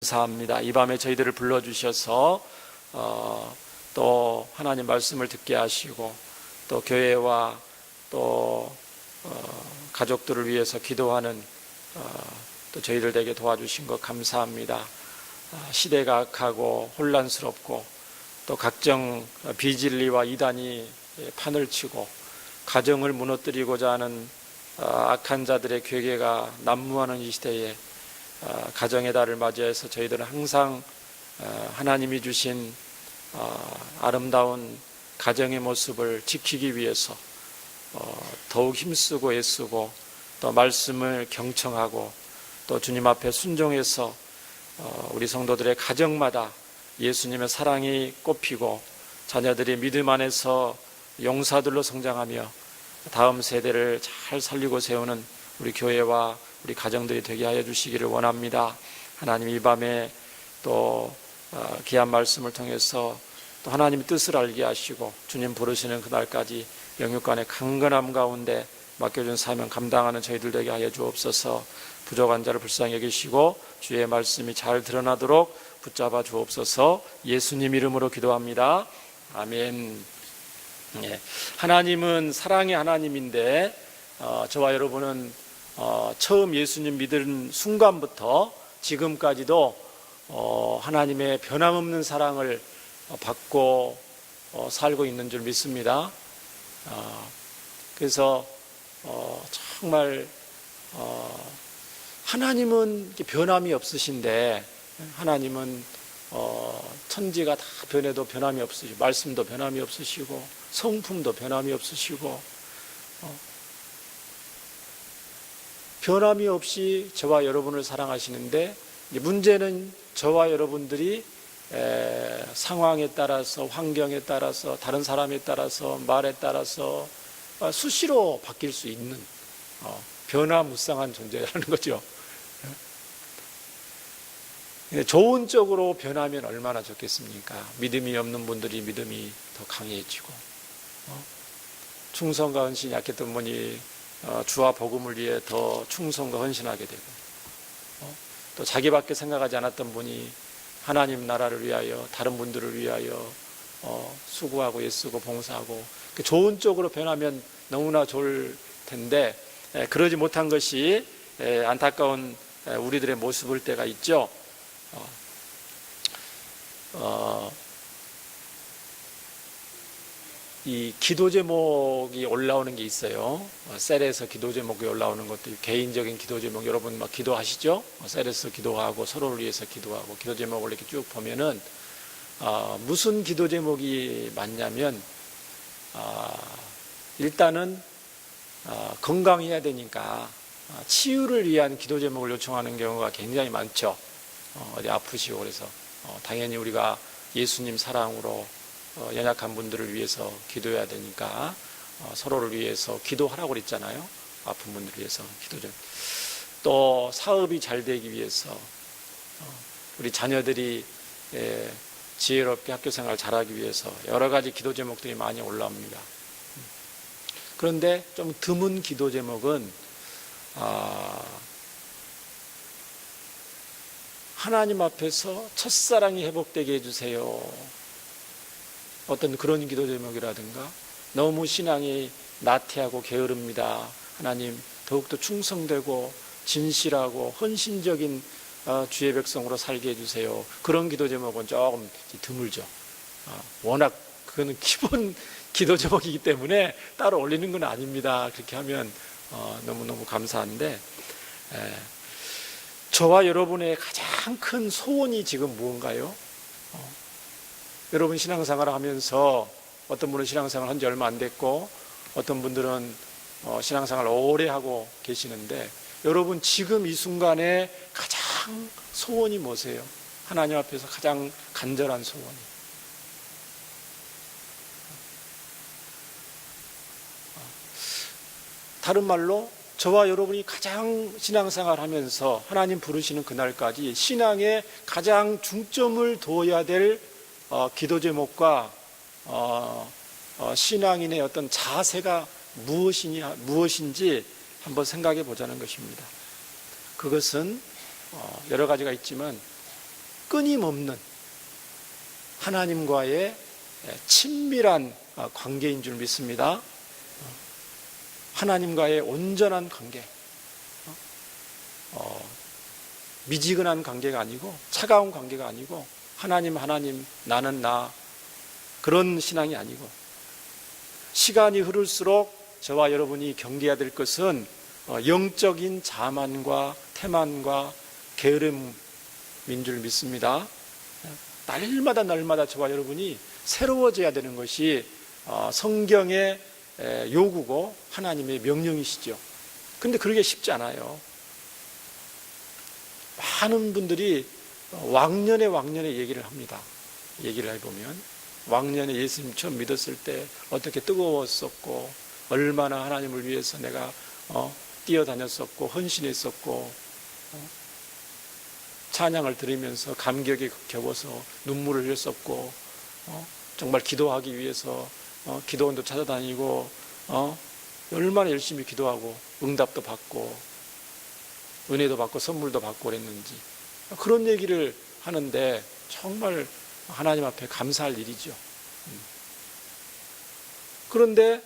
감사합니다. 이 밤에 저희들을 불러주셔서 또 하나님 말씀을 듣게 하시고 또 교회와 또 가족들을 위해서 기도하는 또 저희들 되게 도와주신 것 감사합니다. 시대가 악하고 혼란스럽고 또 각종 비진리와 이단이 판을 치고 가정을 무너뜨리고자 하는 악한 자들의 괴계가 난무하는 이 시대에 가정의 달을 맞이해서 저희들은 항상 하나님이 주신 아름다운 가정의 모습을 지키기 위해서 더욱 힘쓰고 애쓰고 또 말씀을 경청하고 또 주님 앞에 순종해서 우리 성도들의 가정마다 예수님의 사랑이 꽃피고 자녀들이 믿음 안에서 용사들로 성장하며 다음 세대를 잘 살리고 세우는 우리 교회와 우리 가정들이 되게 하여 주시기를 원합니다. 하나님 이 밤에 또 귀한 말씀을 통해서 또 하나님의 뜻을 알게 하시고 주님 부르시는 그날까지 영육간의 강건함 가운데 맡겨준 사명 감당하는 저희들 되게 하여 주옵소서. 부족한 자를 불쌍히 여기시고 주의 말씀이 잘 드러나도록 붙잡아 주옵소서. 예수님 이름으로 기도합니다. 아멘. 하나님은 사랑의 하나님인데 저와 여러분은 처음 예수님 믿은 순간부터 지금까지도 하나님의 변함없는 사랑을 받고 살고 있는 줄 믿습니다. 그래서 정말 하나님은 변함이 없으신데 하나님은 천지가 다 변해도 변함이 없으시고 말씀도 변함이 없으시고 성품도 변함이 없으시고 변함이 없이 저와 여러분을 사랑하시는데 문제는 저와 여러분들이 상황에 따라서 환경에 따라서 다른 사람에 따라서 말에 따라서 수시로 바뀔 수 있는 변화무쌍한 존재라는 거죠. 좋은 쪽으로 변하면 얼마나 좋겠습니까? 믿음이 없는 분들이 믿음이 더 강해지고 충성과 헌신이 약했던 분이 주와 복음을 위해 더 충성과 헌신하게 되고 또 자기밖에 생각하지 않았던 분이 하나님 나라를 위하여 다른 분들을 위하여 수고하고 애쓰고 봉사하고 좋은 쪽으로 변하면 너무나 좋을 텐데 그러지 못한 것이 안타까운 우리들의 모습일 때가 있죠. 이 기도 제목이 올라오는 게 있어요. 셀에서 기도 제목이 올라오는 것도 개인적인 기도 제목 여러분 막 기도하시죠? 셀에서 기도하고 서로를 위해서 기도하고 기도 제목을 이렇게 쭉 보면은 무슨 기도 제목이 많냐면 일단은 건강해야 되니까 치유를 위한 기도 제목을 요청하는 경우가 굉장히 많죠. 어디 아프시고 그래서 당연히 우리가 예수님 사랑으로 연약한 분들을 위해서 기도해야 되니까 서로를 위해서 기도하라고 그랬잖아요. 아픈 분들을 위해서 기도 좀. 또 사업이 잘 되기 위해서 우리 자녀들이 지혜롭게 학교 생활 잘하기 위해서 여러 가지 기도 제목들이 많이 올라옵니다. 그런데 좀 드문 기도 제목은 하나님 앞에서 첫사랑이 회복되게 해주세요. 어떤 그런 기도 제목이라든가 너무 신앙이 나태하고 게으릅니다. 하나님 더욱더 충성되고 진실하고 헌신적인 주의 백성으로 살게 해주세요. 그런 기도 제목은 조금 드물죠. 워낙 그거는 기본 기도 제목이기 때문에 따로 올리는 건 아닙니다. 그렇게 하면 너무너무 감사한데 저와 여러분의 가장 큰 소원이 지금 무언가요? 여러분 신앙생활을 하면서 어떤 분은 신앙생활을 한 지 얼마 안 됐고 어떤 분들은 신앙생활을 오래 하고 계시는데 여러분 지금 이 순간에 가장 소원이 뭐세요? 하나님 앞에서 가장 간절한 소원이 다른 말로 저와 여러분이 가장 신앙생활을 하면서 하나님 부르시는 그날까지 신앙에 가장 중점을 둬야 될 기도 제목과 신앙인의 어떤 자세가 무엇인지 한번 생각해 보자는 것입니다. 그것은 여러 가지가 있지만 끊임없는 하나님과의 친밀한 관계인 줄 믿습니다. 하나님과의 온전한 관계, 미지근한 관계가 아니고 차가운 관계가 아니고 하나님 나는 나, 그런 신앙이 아니고, 시간이 흐를수록 저와 여러분이 경계해야 될 것은 영적인 자만과 태만과 게으름인 줄 믿습니다. 날마다 저와 여러분이 새로워져야 되는 것이 성경의 요구고 하나님의 명령이시죠. 근데 그러기 쉽지 않아요. 많은 분들이 왕년에 얘기를 합니다. 얘기를 해보면 왕년에 예수님 처음 믿었을 때 어떻게 뜨거웠었고, 얼마나 하나님을 위해서 내가 뛰어다녔었고 헌신했었고, 찬양을 들으면서 감격에 겨워서 눈물을 흘렸었고, 정말 기도하기 위해서 기도원도 찾아다니고, 얼마나 열심히 기도하고 응답도 받고 은혜도 받고 선물도 받고 그랬는지, 그런 얘기를 하는데 정말 하나님 앞에 감사할 일이죠. 그런데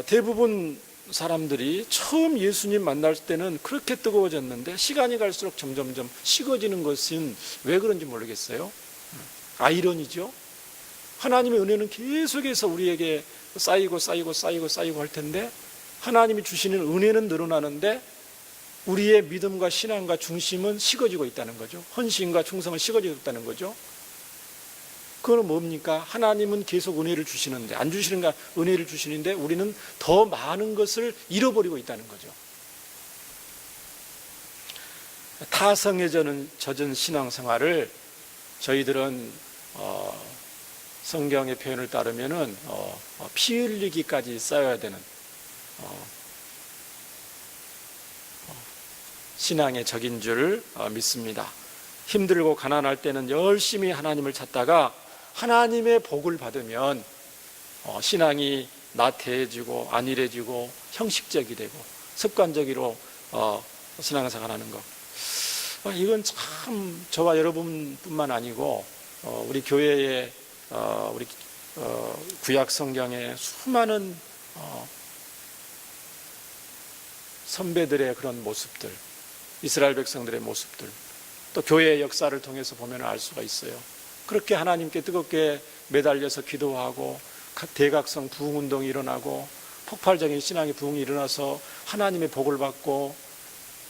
대부분 사람들이 처음 예수님 만날 때는 그렇게 뜨거워졌는데 시간이 갈수록 점점점 식어지는 것은 왜 그런지 모르겠어요. 아이러니죠. 하나님의 은혜는 계속해서 우리에게 쌓이고 할 텐데, 하나님이 주시는 은혜는 늘어나는데 우리의 믿음과 신앙과 중심은 식어지고 있다는 거죠. 헌신과 충성은 식어지고 있다는 거죠. 그건 뭡니까? 하나님은 계속 은혜를 주시는데, 안 주시는가? 은혜를 주시는데 우리는 더 많은 것을 잃어버리고 있다는 거죠. 타성에 젖은 신앙생활을 저희들은 성경의 표현을 따르면은 피 흘리기까지 쌓여야 되는 신앙의 적인 줄 믿습니다. 힘들고 가난할 때는 열심히 하나님을 찾다가 하나님의 복을 받으면 신앙이 나태해지고 안일해지고 형식적이 되고 습관적으로 신앙생활하는 것, 이건 참 저와 여러분뿐만 아니고 우리 교회의 우리 구약 성경의 수많은 선배들의 그런 모습들, 이스라엘 백성들의 모습들, 또 교회의 역사를 통해서 보면 알 수가 있어요. 그렇게 하나님께 뜨겁게 매달려서 기도하고 대각성 부흥운동이 일어나고 폭발적인 신앙의 부흥이 일어나서 하나님의 복을 받고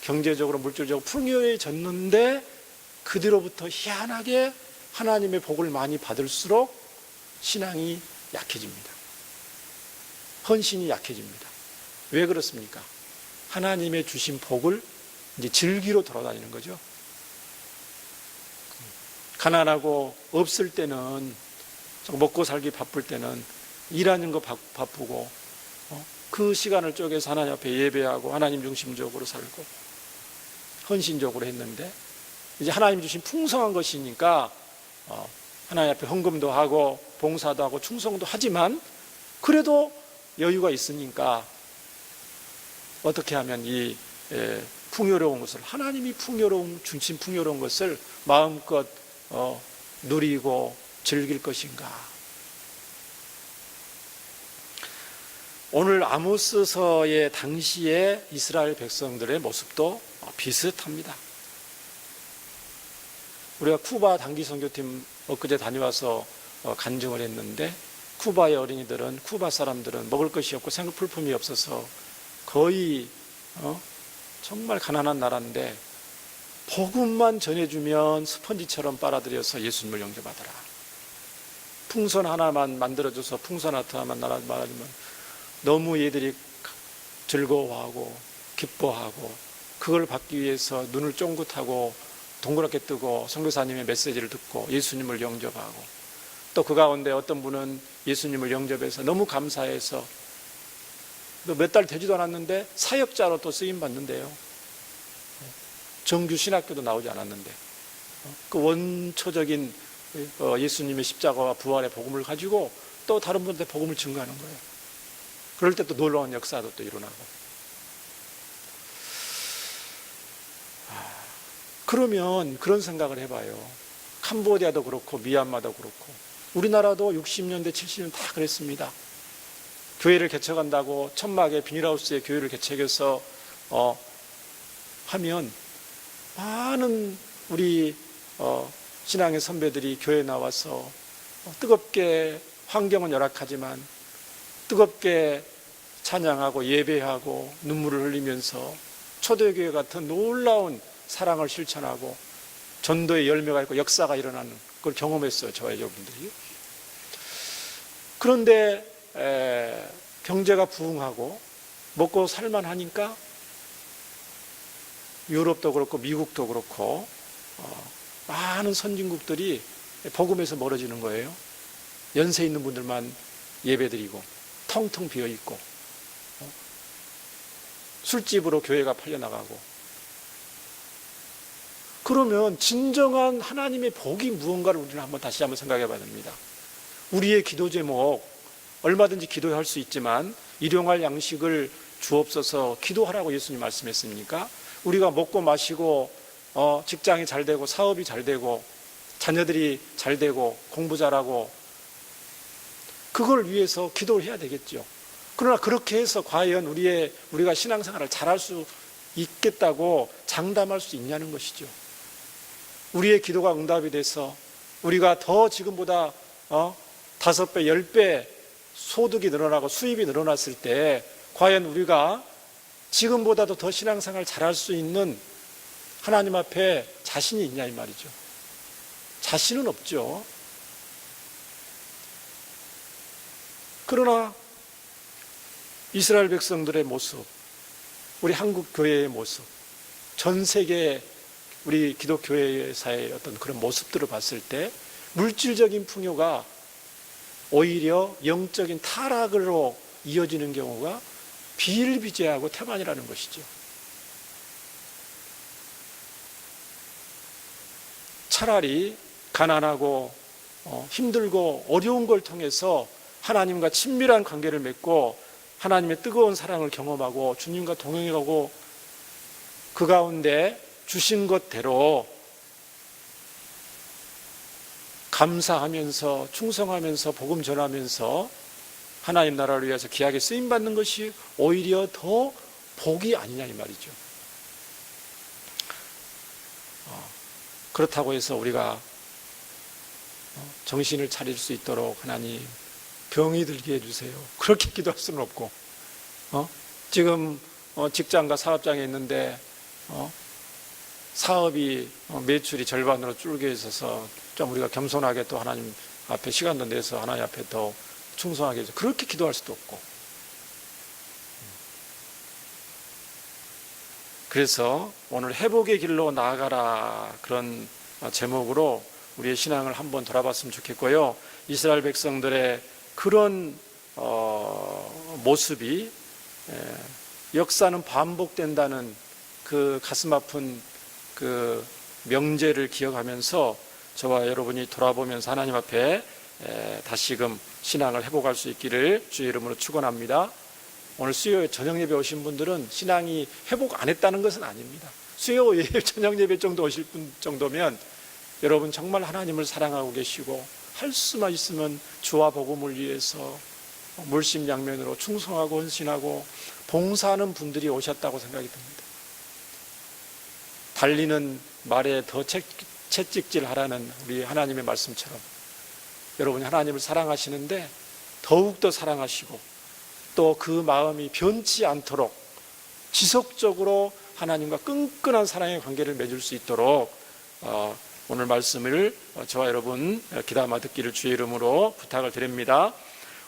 경제적으로 물질적으로 풍요해졌는데, 그뒤로부터 희한하게 하나님의 복을 많이 받을수록 신앙이 약해집니다. 헌신이 약해집니다. 왜 그렇습니까? 하나님의 주신 복을 이제 즐기러 돌아다니는 거죠. 가난하고 없을 때는, 먹고 살기 바쁠 때는 일하는 거 바쁘고 그 시간을 쪼개서 하나님 앞에 예배하고 하나님 중심적으로 살고 헌신적으로 했는데, 이제 하나님 주신 풍성한 것이니까 하나님 앞에 헌금도 하고 봉사도 하고 충성도 하지만 그래도 여유가 있으니까 어떻게 하면 이 풍요로운 것을, 하나님이 주신 풍요로운 것을 마음껏 누리고 즐길 것인가. 오늘 아모스서의 당시의 이스라엘 백성들의 모습도 비슷합니다. 우리가 쿠바 단기 선교팀 엊그제 다녀와서 간증을 했는데, 쿠바의 어린이들은, 쿠바 사람들은 먹을 것이 없고 생필품이 없어서 거의 정말 가난한 나라인데 복음만 전해주면 스펀지처럼 빨아들여서 예수님을 영접하더라. 풍선 하나만 만들어줘서 풍선 아트 하나만 말하면 너무 얘들이 즐거워하고 기뻐하고, 그걸 받기 위해서 눈을 쫑긋하고 동그랗게 뜨고 선교사님의 메시지를 듣고 예수님을 영접하고, 또 그 가운데 어떤 분은 예수님을 영접해서 너무 감사해서 몇 달 되지도 않았는데 사역자로 또 쓰임 받는데요. 정규 신학교도 나오지 않았는데 그 원초적인 예수님의 십자가와 부활의 복음을 가지고 또 다른 분한테 복음을 증거하는 거예요. 그럴 때 또 놀라운 역사도 또 일어나고. 그러면 그런 생각을 해봐요. 캄보디아도 그렇고 미얀마도 그렇고 우리나라도 60년대 70년 다 그랬습니다. 교회를 개척한다고 천막에 비닐하우스에 교회를 개척해서 하면 많은 우리 신앙의 선배들이 교회에 나와서 뜨겁게, 환경은 열악하지만 뜨겁게 찬양하고 예배하고 눈물을 흘리면서 초대교회 같은 놀라운 사랑을 실천하고 전도의 열매가 있고 역사가 일어나는 걸 경험했어요. 저와 여러분들이. 그런데 경제가 부흥하고 먹고 살만하니까 유럽도 그렇고 미국도 그렇고 많은 선진국들이 복음에서 멀어지는 거예요. 연세 있는 분들만 예배드리고 텅텅 비어있고 술집으로 교회가 팔려나가고. 그러면 진정한 하나님의 복이 무언가를 우리는 다시 한번 생각해 봐야 됩니다. 우리의 기도 제목, 얼마든지 기도할 수 있지만 일용할 양식을 주옵소서 기도하라고 예수님 말씀했습니까? 우리가 먹고 마시고 직장이 잘 되고 사업이 잘 되고 자녀들이 잘 되고 공부 잘하고 그걸 위해서 기도를 해야 되겠죠. 그러나 그렇게 해서 과연 우리가 신앙생활을 잘할 수 있겠다고 장담할 수 있냐는 것이죠. 우리의 기도가 응답이 돼서 우리가 더 지금보다 5배, 10배 소득이 늘어나고 수입이 늘어났을 때 과연 우리가 지금보다도 더 신앙생활을 잘할 수 있는 하나님 앞에 자신이 있냐 이 말이죠. 자신은 없죠. 그러나 이스라엘 백성들의 모습, 우리 한국 교회의 모습, 전 세계 우리 기독교회사의 어떤 그런 모습들을 봤을 때 물질적인 풍요가 오히려 영적인 타락으로 이어지는 경우가 비일비재하고 태반이라는 것이죠. 차라리 가난하고 힘들고 어려운 걸 통해서 하나님과 친밀한 관계를 맺고 하나님의 뜨거운 사랑을 경험하고 주님과 동행하고 그 가운데 주신 것대로 감사하면서 충성하면서 복음 전하면서 하나님 나라를 위해서 귀하게 쓰임받는 것이 오히려 더 복이 아니냐 이 말이죠. 그렇다고 해서 우리가 정신을 차릴 수 있도록 하나님 병이 들게 해주세요. 그렇게 기도할 수는 없고 지금 직장과 사업장에 있는데 사업이 매출이 절반으로 줄게 있어서 좀 우리가 겸손하게 또 하나님 앞에 시간도 내서 하나님 앞에 더 충성하게 해서 그렇게 기도할 수도 없고. 그래서 오늘 회복의 길로 나아가라 그런 제목으로 우리의 신앙을 한번 돌아봤으면 좋겠고요. 이스라엘 백성들의 그런 모습이 역사는 반복된다는 그 가슴 아픈 그 명제를 기억하면서 저와 여러분이 돌아보면서 하나님 앞에 다시금 신앙을 회복할 수 있기를 주의 이름으로 축원합니다. 오늘 수요 저녁 예배 오신 분들은 신앙이 회복 안 했다는 것은 아닙니다. 수요 예배 저녁 예배 정도 오실 분 정도면 여러분 정말 하나님을 사랑하고 계시고 할 수만 있으면 주와 복음을 위해서 물심양면으로 충성하고 헌신하고 봉사하는 분들이 오셨다고 생각이 듭니다. 달리는 말에 더 채찍질하라는 우리 하나님의 말씀처럼 여러분이 하나님을 사랑하시는데 더욱더 사랑하시고 또 그 마음이 변치 않도록 지속적으로 하나님과 끈끈한 사랑의 관계를 맺을 수 있도록 오늘 말씀을 저와 여러분 귀담아 듣기를 주의 이름으로 부탁을 드립니다.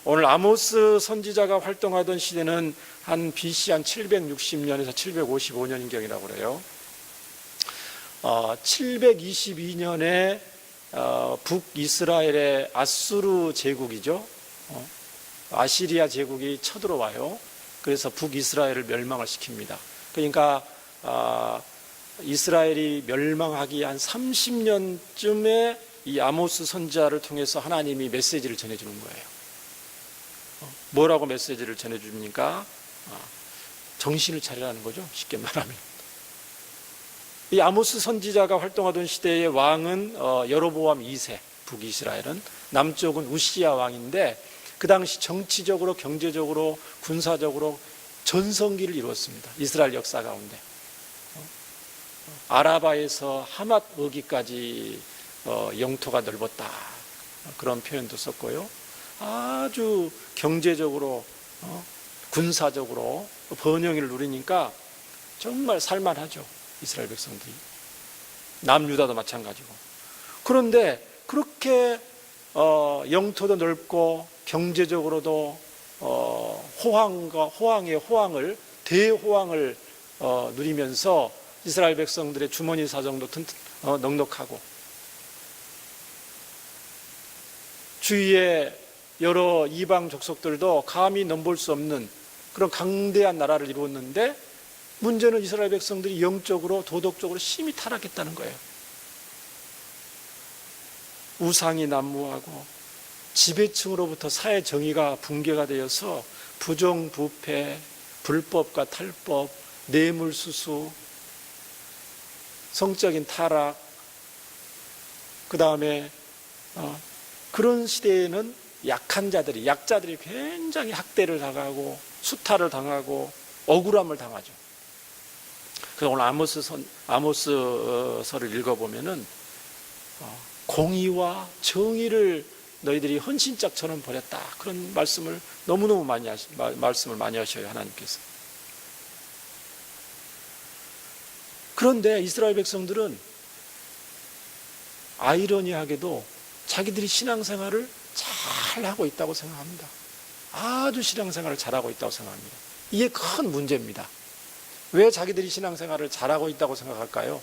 오늘 아모스 선지자가 활동하던 시대는 한 BC 한 760년에서 755년경이라고 그래요. 722년에 북이스라엘의 아수르 제국이죠. 아시리아 제국이 쳐들어와요. 그래서 북이스라엘을 멸망을 시킵니다. 그러니까 이스라엘이 멸망하기 한 30년쯤에 이 아모스 선지자를 통해서 하나님이 메시지를 전해주는 거예요. 뭐라고 메시지를 전해줍니까? 정신을 차리라는 거죠. 쉽게 말하면. 이 아모스 선지자가 활동하던 시대의 왕은 여로보암 2세, 북이스라엘은, 남쪽은 우시야 왕인데 그 당시 정치적으로, 경제적으로, 군사적으로 전성기를 이루었습니다. 이스라엘 역사 가운데. 아라바에서 하맛 어기까지 영토가 넓었다, 그런 표현도 썼고요. 아주 경제적으로, 군사적으로 번영을 누리니까 정말 살만하죠, 이스라엘 백성들이. 남유다도 마찬가지고. 그런데 그렇게 영토도 넓고 경제적으로도 호황의 호황을, 대호황을 누리면서 이스라엘 백성들의 주머니 사정도 넉넉하고, 주위에 여러 이방 족속들도 감히 넘볼 수 없는 그런 강대한 나라를 이루었는데, 문제는 이스라엘 백성들이 영적으로, 도덕적으로 심히 타락했다는 거예요. 우상이 난무하고 지배층으로부터 사회 정의가 붕괴가 되어서 부정부패, 불법과 탈법, 뇌물수수, 성적인 타락, 그 다음에 그런 시대에는 약자들이 굉장히 학대를 당하고 수탈을 당하고 억울함을 당하죠. 그래서 오늘 아모스서를 읽어보면은 공의와 정의를 너희들이 헌신짝처럼 버렸다, 그런 말씀을 너무너무 많이 하셔요, 하나님께서. 그런데 이스라엘 백성들은 아이러니하게도 자기들이 신앙생활을 잘하고 있다고 생각합니다. 아주 신앙생활을 잘하고 있다고 생각합니다. 이게 큰 문제입니다. 왜 자기들이 신앙생활을 잘하고 있다고 생각할까요?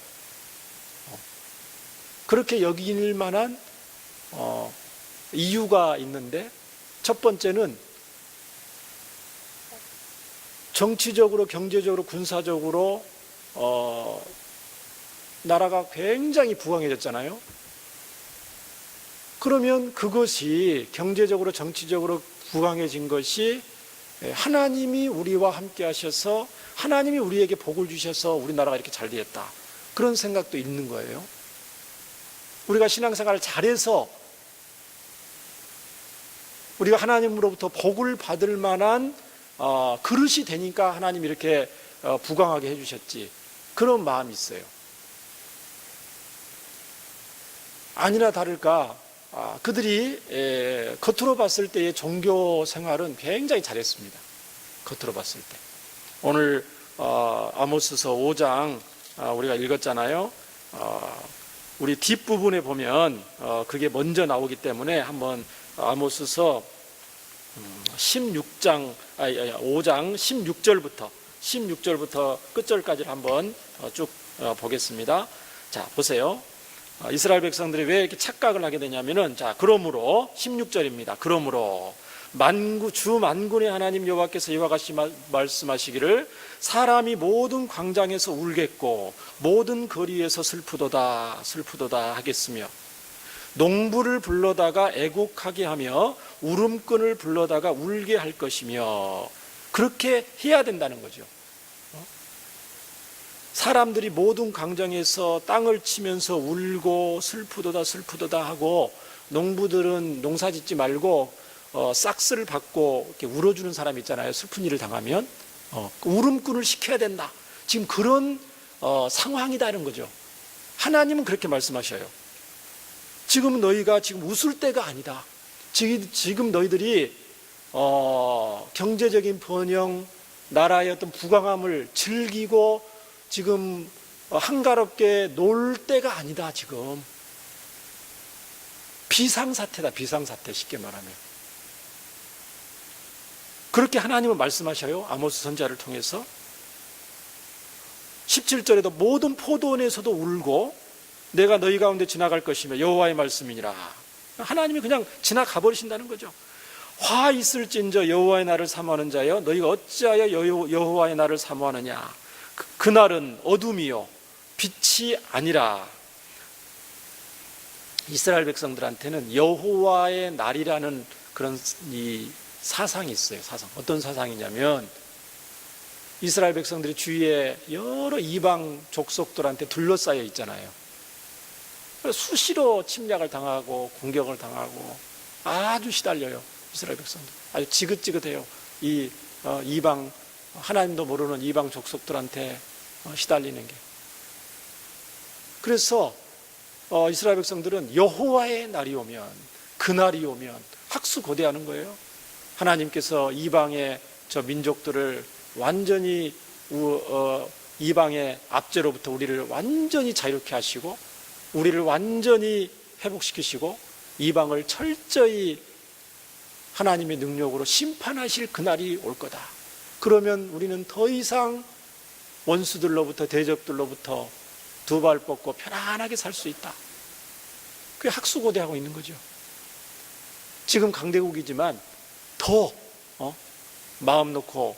그렇게 여길 만한 이유가 있는데, 첫 번째는 정치적으로, 경제적으로, 군사적으로 나라가 굉장히 부강해졌잖아요. 그러면 그것이, 경제적으로 정치적으로 부강해진 것이 하나님이 우리와 함께 하셔서, 하나님이 우리에게 복을 주셔서 우리나라가 이렇게 잘 되었다, 그런 생각도 있는 거예요. 우리가 신앙생활을 잘해서 우리가 하나님으로부터 복을 받을 만한 그릇이 되니까 하나님이 이렇게 부강하게 해주셨지, 그런 마음이 있어요. 아니나 다를까 그들이 겉으로 봤을 때의 종교 생활은 굉장히 잘했습니다. 겉으로 봤을 때. 오늘 아모스서 5장 우리가 읽었잖아요. 우리 뒷부분에 보면 그게 먼저 나오기 때문에 한번 아모스서 5장 16절부터 끝절까지를 한번 쭉 보겠습니다. 자, 보세요. 이스라엘 백성들이 왜 이렇게 착각을 하게 되냐면은, 자, 그러므로 16절입니다. 그러므로 주 만군의 하나님 여호와께서 이와 같이 말씀하시기를, 사람이 모든 광장에서 울겠고 모든 거리에서 슬프도다 하겠으며, 농부를 불러다가 애곡하게 하며 울음꾼을 불러다가 울게 할 것이며, 그렇게 해야 된다는 거죠. 사람들이 모든 광장에서 땅을 치면서 울고 슬프도다 하고, 농부들은 농사 짓지 말고 싹스를 받고 이렇게 울어주는 사람 있잖아요. 슬픈 일을 당하면 울음꾼을 시켜야 된다, 지금 그런 상황이다는 거죠. 하나님은 그렇게 말씀하셔요. 지금 너희가 지금 웃을 때가 아니다. 지금 너희들이 경제적인 번영, 나라의 어떤 부강함을 즐기고 지금 한가롭게 놀 때가 아니다. 지금 비상사태다, 비상사태, 쉽게 말하면. 그렇게 하나님은 말씀하셔요, 아모스 선지자를 통해서. 17절에도 모든 포도원에서도 울고 내가 너희 가운데 지나갈 것이며 여호와의 말씀이니라. 하나님이 그냥 지나가 버리신다는 거죠. 화 있을진저 여호와의 날을 사모하는 자여, 너희가 어찌하여 여호와의 날을 사모하느냐. 그날은 어둠이요 빛이 아니라. 이스라엘 백성들한테는 여호와의 날이라는 그런 이 사상이 있어요. 사상. 어떤 사상이냐면, 이스라엘 백성들이 주위에 여러 이방 족속들한테 둘러싸여 있잖아요. 수시로 침략을 당하고 공격을 당하고 아주 시달려요. 이스라엘 백성들 아주 지긋지긋해요. 이 이방, 하나님도 모르는 이방 족속들한테 시달리는 게. 그래서 이스라엘 백성들은 여호와의 날이 오면, 그날이 오면 학수고대하는 거예요. 하나님께서 이방의 저 민족들을 완전히 이방의 압제로부터 우리를 완전히 자유롭게 하시고 우리를 완전히 회복시키시고 이방을 철저히 하나님의 능력으로 심판하실 그날이 올 거다. 그러면 우리는 더 이상 원수들로부터, 대적들로부터 두 발 뻗고 편안하게 살 수 있다. 그게 학수고대하고 있는 거죠. 지금 강대국이지만 더 마음 놓고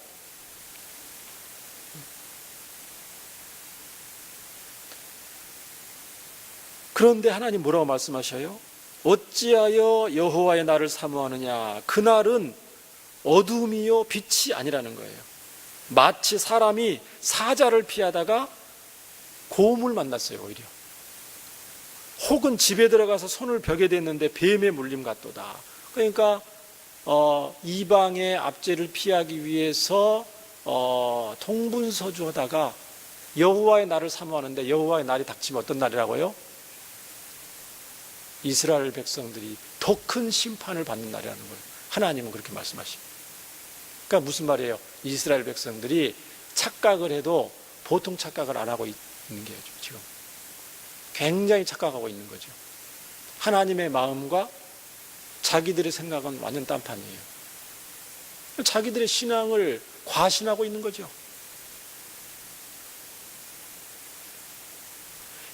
그런데 하나님 뭐라고 말씀하셔요? 어찌하여 여호와의 날을 사모하느냐? 그날은 어둠이요 빛이 아니라는 거예요. 마치 사람이 사자를 피하다가 곰을 만났어요. 오히려 혹은 집에 들어가서 손을 벽에 댔는데 뱀에 물림 같도다. 그러니까 이방의 압제를 피하기 위해서 동분서주하다가 여호와의 날을 사모하는데 여호와의 날이 닥치면 어떤 날이라고요? 이스라엘 백성들이 더 큰 심판을 받는 날이라는 거예요. 하나님은 그렇게 말씀하십니다. 그러니까 무슨 말이에요? 이스라엘 백성들이 착각을 해도 보통 착각을 안 하고 있는 게 지금 굉장히 착각하고 있는 거죠. 하나님의 마음과 자기들의 생각은 완전 딴판이에요. 자기들의 신앙을 과신하고 있는 거죠.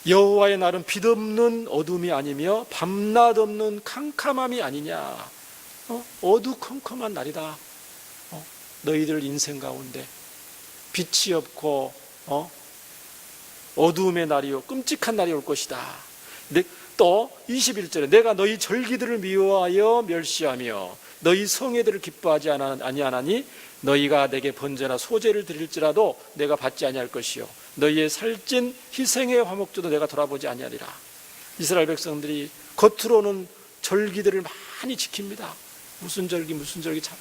여호와의 날은 빛 없는 어둠이 아니며 밤낮 없는 캄캄함이 아니냐. 어두컴컴한 날이다. 너희들 인생 가운데 빛이 없고 어두움의 날이요 끔찍한 날이 올 것이다. 또 21절에 내가 너희 절기들을 미워하여 멸시하며 너희 성회들을 기뻐하지 아니하나니 너희가 내게 번제나 소제를 드릴지라도 내가 받지 아니할 것이요 너희의 살찐 희생의 화목제도 내가 돌아보지 아니하리라. 이스라엘 백성들이 겉으로는 절기들을 많이 지킵니다. 무슨 절기 참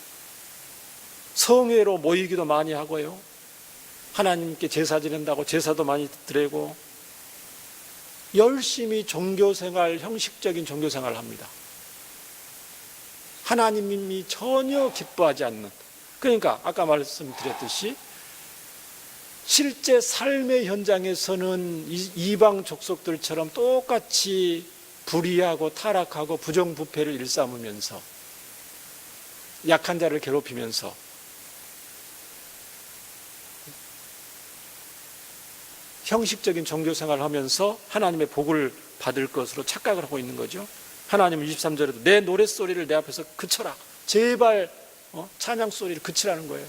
성회로 모이기도 많이 하고요. 하나님께 제사 지낸다고 제사도 많이 드리고 열심히 종교생활, 형식적인 종교생활을 합니다. 하나님이 전혀 기뻐하지 않는, 그러니까 아까 말씀드렸듯이 실제 삶의 현장에서는 이방 족속들처럼 똑같이 불의하고 타락하고 부정부패를 일삼으면서 약한 자를 괴롭히면서 형식적인 종교생활을 하면서 하나님의 복을 받을 것으로 착각을 하고 있는 거죠. 하나님은 23절에도 내 노랫소리를 내 앞에서 그쳐라. 제발 찬양 소리를 그치라는 거예요.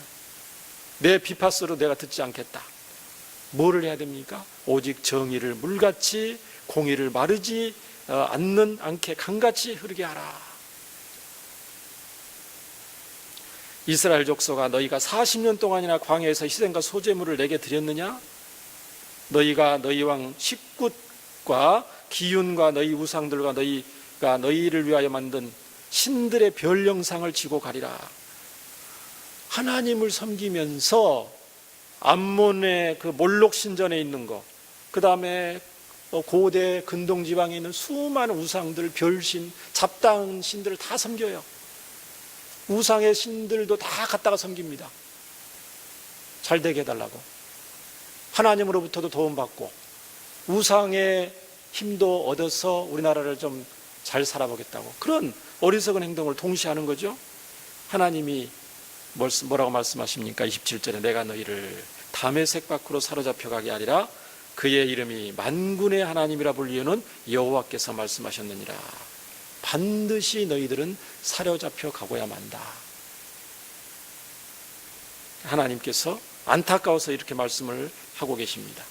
내 비파스로 내가 듣지 않겠다. 뭐를 해야 됩니까? 오직 정의를 물같이 공의를 마르지 않게 강같이 흐르게 하라. 이스라엘 족속아 너희가 40년 동안이나 광야에서 희생과 소제물을 내게 드렸느냐? 너희가 너희 왕 십굿과 기윤과 너희 우상들과 너희가 너희를 위하여 만든 신들의 별 형상을 지고 가리라. 하나님을 섬기면서 암몬의 그 몰록 신전에 있는 거, 그 다음에 고대 근동 지방에 있는 수많은 우상들, 별신, 잡다한 신들을 다 섬겨요. 우상의 신들도 다 갖다가 섬깁니다. 잘 되게 해달라고. 하나님으로부터도 도움받고 우상의 힘도 얻어서 우리나라를 좀 잘 살아보겠다고 그런 어리석은 행동을 동시에 하는 거죠. 하나님이 뭐라고 말씀하십니까? 27절에 내가 너희를 다메섹 밖으로 사로잡혀 가게 하리라. 그의 이름이 만군의 하나님이라 불리우는 여호와께서 말씀하셨느니라. 반드시 너희들은 사로잡혀 가고야 만다. 하나님께서 안타까워서 이렇게 말씀을 하고 계십니다.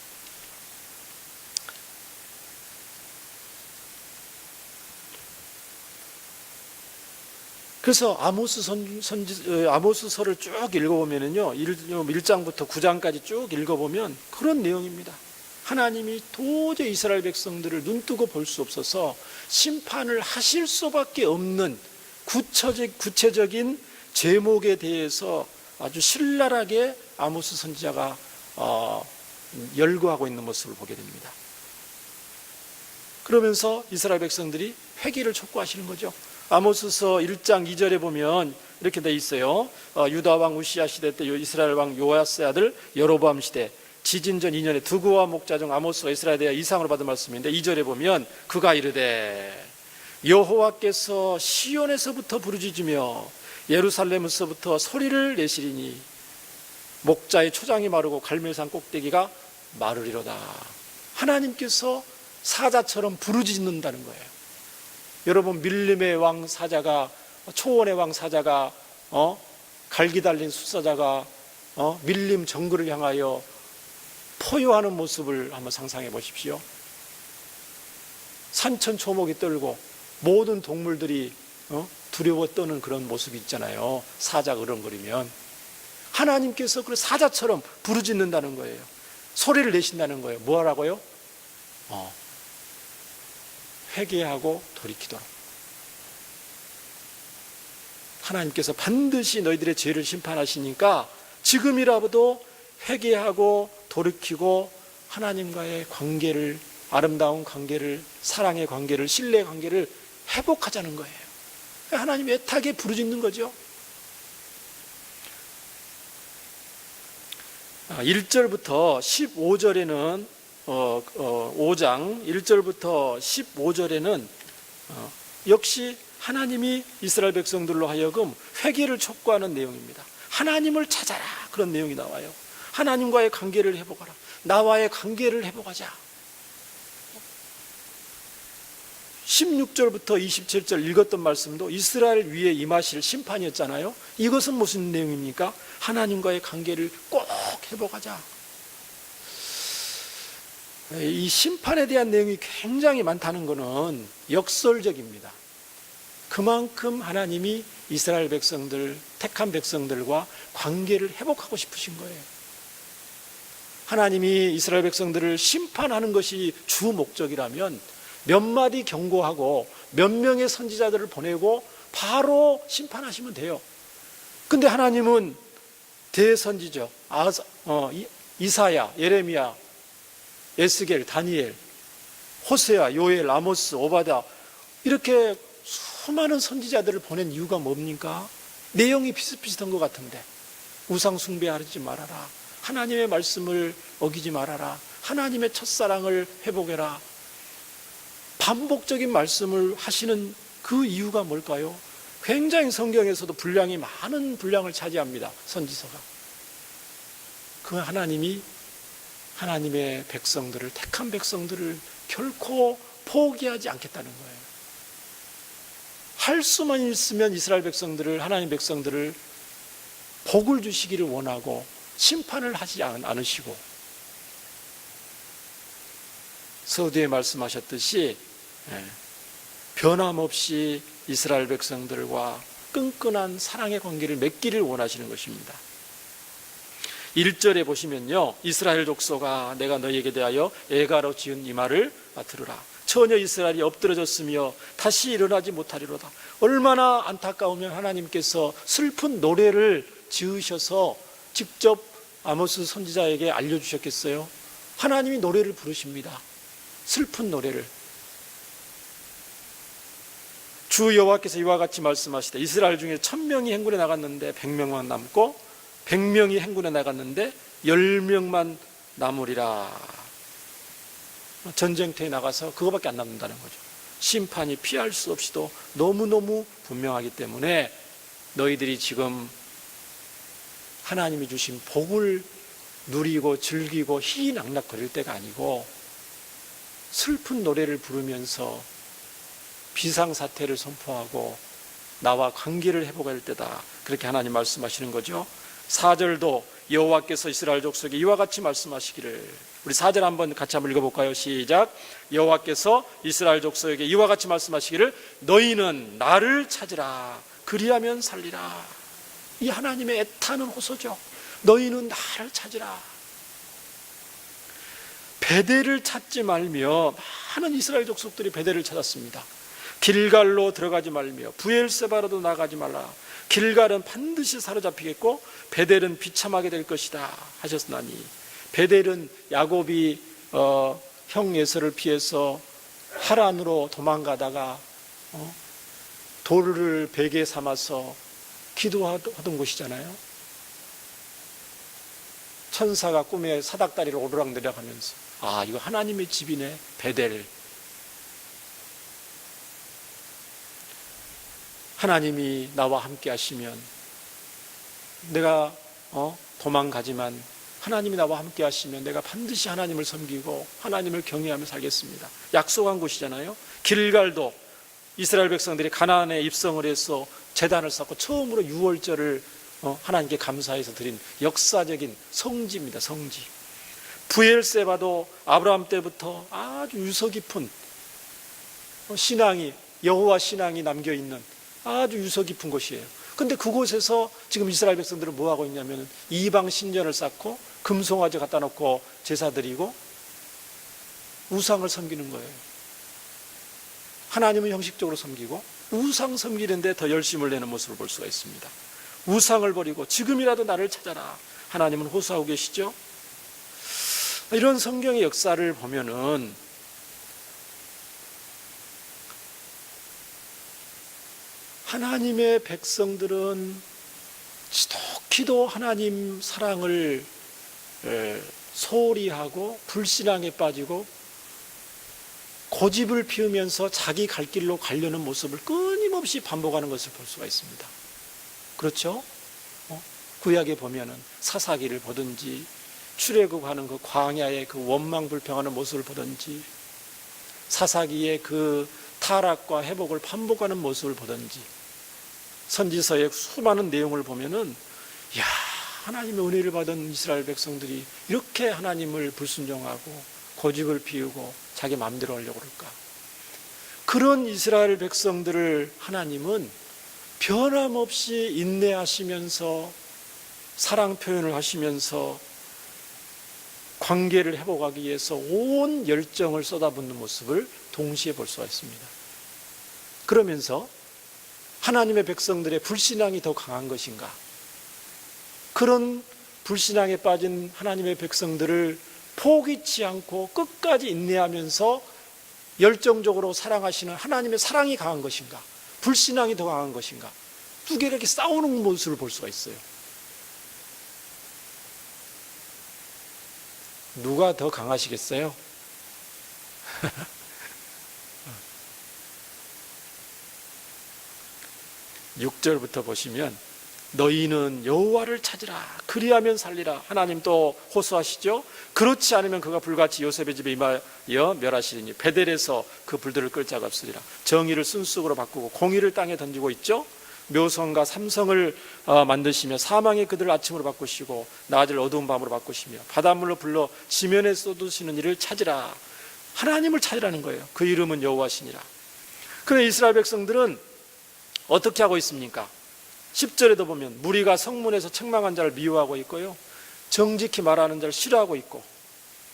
그래서 아모스서를 쭉 읽어보면요, 1장부터 9장까지 쭉 읽어보면 그런 내용입니다. 하나님이 도저히 이스라엘 백성들을 눈뜨고 볼 수 없어서 심판을 하실 수밖에 없는 구체적인 제목에 대해서 아주 신랄하게 아모스 선지자가 열거하고 있는 모습을 보게 됩니다. 그러면서 이스라엘 백성들이 회개를 촉구하시는 거죠. 아모스서 1장 2절에 보면 이렇게 돼 있어요. 유다 왕 우시야 시대 때 이스라엘 왕 요아스의 아들 여로보암 시대 지진전 2년에 드고와 목자 중 아모스가 이스라엘에 대해 이상으로 받은 말씀인데 2절에 보면 그가 이르되 여호와께서 시온에서부터 부르짖으며 예루살렘에서부터 소리를 내시리니 목자의 초장이 마르고 갈멜산 꼭대기가 마르리로다. 하나님께서 사자처럼 부르짖는다는 거예요. 여러분, 밀림의 왕 사자가, 초원의 왕 사자가, 갈기 달린 숫사자가 밀림 정글을 향하여 포효하는 모습을 한번 상상해 보십시오. 산천초목이 떨고 모든 동물들이 두려워 떠는 그런 모습이 있잖아요. 사자가 으렁거리면 하나님께서 그 사자처럼 부르짖는다는 거예요. 소리를 내신다는 거예요. 뭐 하라고요? 회개하고 돌이키도록. 하나님께서 반드시 너희들의 죄를 심판하시니까 지금이라도 회개하고 돌이키고 하나님과의 관계를, 아름다운 관계를, 사랑의 관계를, 신뢰의 관계를 회복하자는 거예요. 하나님 애타게 부르짖는 거죠. 1절부터 15절에는 5장 1절부터 15절에는 역시 하나님이 이스라엘 백성들로 하여금 회개를 촉구하는 내용입니다. 하나님을 찾아라, 그런 내용이 나와요. 하나님과의 관계를 회복하라. 나와의 관계를 회복하자. 16절부터 27절 읽었던 말씀도 이스라엘 위에 임하실 심판이었잖아요. 이것은 무슨 내용입니까? 하나님과의 관계를 꼭 회복하자. 이 심판에 대한 내용이 굉장히 많다는 것은 역설적입니다. 그만큼 하나님이 이스라엘 백성들, 택한 백성들과 관계를 회복하고 싶으신 거예요. 하나님이 이스라엘 백성들을 심판하는 것이 주 목적이라면 몇 마디 경고하고 몇 명의 선지자들을 보내고 바로 심판하시면 돼요. 근데 하나님은 대선지죠. 이사야, 예레미야, 에스겔, 다니엘, 호세아, 요엘, 아모스, 오바다, 이렇게 수많은 선지자들을 보낸 이유가 뭡니까? 내용이 비슷비슷한 것 같은데, 우상 숭배하지 말아라, 하나님의 말씀을 어기지 말아라, 하나님의 첫사랑을 회복해라, 반복적인 말씀을 하시는 그 이유가 뭘까요? 굉장히 성경에서도 분량이 많은 분량을 차지합니다. 선지서가. 그 하나님이 하나님의 백성들을, 택한 백성들을 결코 포기하지 않겠다는 거예요. 할 수만 있으면 이스라엘 백성들을, 하나님 백성들을 복을 주시기를 원하고 심판을 하지 않으시고, 서두에 말씀하셨듯이 변함없이 이스라엘 백성들과 끈끈한 사랑의 관계를 맺기를 원하시는 것입니다. 1절에 보시면요, 이스라엘 족속아 내가 너희에게 대하여 애가로 지은 이 말을 들으라. 처녀 이스라엘이 엎드러졌으며 다시 일어나지 못하리로다. 얼마나 안타까우면 하나님께서 슬픈 노래를 지으셔서 직접 아모스 선지자에게 알려주셨겠어요? 하나님이 노래를 부르십니다. 슬픈 노래를. 주 여호와께서 이와 같이 말씀하시되 이스라엘 중에 1000명이 행군에 나갔는데 100명만 남고 100명이 행군에 나갔는데 10명만 남으리라. 전쟁터에 나가서 그거밖에 안 남는다는 거죠. 심판이 피할 수 없이도 너무너무 분명하기 때문에 너희들이 지금 하나님이 주신 복을 누리고 즐기고 희희낙낙거릴 때가 아니고 슬픈 노래를 부르면서 비상사태를 선포하고 나와 관계를 회복할 때다. 그렇게 하나님 말씀하시는 거죠. 4절도 여호와께서 이스라엘 족속에 이와 같이 말씀하시기를, 우리 4절 한번 같이 한번 읽어볼까요? 시작. 여호와께서 이스라엘 족속에게 이와 같이 말씀하시기를 너희는 나를 찾으라. 그리하면 살리라. 이 하나님의 애타는 호소죠. 너희는 나를 찾으라. 베델을 찾지 말며, 많은 이스라엘 족속들이 베델을 찾았습니다. 길갈로 들어가지 말며 브엘세바로도 나가지 말라. 길갈은 반드시 사로잡히겠고 베델은 비참하게 될 것이다 하셨나니, 베델은 야곱이 형 에서를 피해서 하란으로 도망가다가 돌을 베개 삼아서 기도하던 곳이잖아요. 천사가 꿈에 사닥다리를 오르락내리락 하면서, 아, 이거 하나님의 집이네, 베델. 하나님이 나와 함께 하시면 내가 도망가지만 하나님이 나와 함께 하시면 내가 반드시 하나님을 섬기고 하나님을 경외하며 살겠습니다. 약속한 곳이잖아요. 길갈도 이스라엘 백성들이 가나안에 입성을 해서 제단을 쌓고 처음으로 유월절을 하나님께 감사해서 드린 역사적인 성지입니다. 성지. 브엘세바도 아브라함 때부터 아주 유서 깊은 신앙이, 여호와 신앙이 남겨있는 아주 유서 깊은 곳이에요. 근데 그곳에서 지금 이스라엘 백성들은 뭐 하고 있냐면 이방 신전을 쌓고 금송아지 갖다 놓고 제사 드리고 우상을 섬기는 거예요. 하나님은 형식적으로 섬기고 우상 섬기는데 더 열심을 내는 모습을 볼 수가 있습니다. 우상을 버리고 지금이라도 나를 찾아라. 하나님은 호소하고 계시죠. 이런 성경의 역사를 보면은 하나님의 백성들은 지독히도 하나님 사랑을 소홀히 하고 불신앙에 빠지고 고집을 피우면서 자기 갈 길로 가려는 모습을 끊임없이 반복하는 것을 볼 수가 있습니다. 그렇죠? 구약에 보면은 사사기를 보든지 출애굽하는 그 광야의 그 원망불평하는 모습을 보든지 사사기의 그 타락과 회복을 반복하는 모습을 보든지 선지서의 수많은 내용을 보면은, 야, 하나님의 은혜를 받은 이스라엘 백성들이 이렇게 하나님을 불순종하고 고집을 피우고 자기 마음대로 하려고 그럴까? 그런 이스라엘 백성들을 하나님은 변함없이 인내하시면서 사랑 표현을 하시면서 관계를 회복하기 위해서 온 열정을 쏟아붓는 모습을 동시에 볼 수가 있습니다. 그러면서 하나님의 백성들의 불신앙이 더 강한 것인가? 그런 불신앙에 빠진 하나님의 백성들을 포기치 않고 끝까지 인내하면서 열정적으로 사랑하시는 하나님의 사랑이 강한 것인가? 불신앙이 더 강한 것인가? 두 개가 이렇게 싸우는 모습을 볼 수가 있어요. 누가 더 강하시겠어요? 6절부터 보시면 너희는 여호와를 찾으라. 그리하면 살리라. 하나님 또 호소하시죠. 그렇지 않으면 그가 불같이 요셉의 집에 임하여 멸하시리니 베델에서 그 불들을 끌 자가 없으리라. 정의를 순쑥으로 바꾸고 공의를 땅에 던지고 있죠. 묘성과 삼성을 만드시며 사망의 그들을 아침으로 바꾸시고 낮을 어두운 밤으로 바꾸시며 바닷물로 불러 지면에 쏟으시는 이를 찾으라. 하나님을 찾으라는 거예요. 그 이름은 여호와시니라. 그런데 이스라엘 백성들은 어떻게 하고 있습니까? 10절에도 보면 무리가 성문에서 책망한 자를 미워하고 있고요, 정직히 말하는 자를 싫어하고 있고,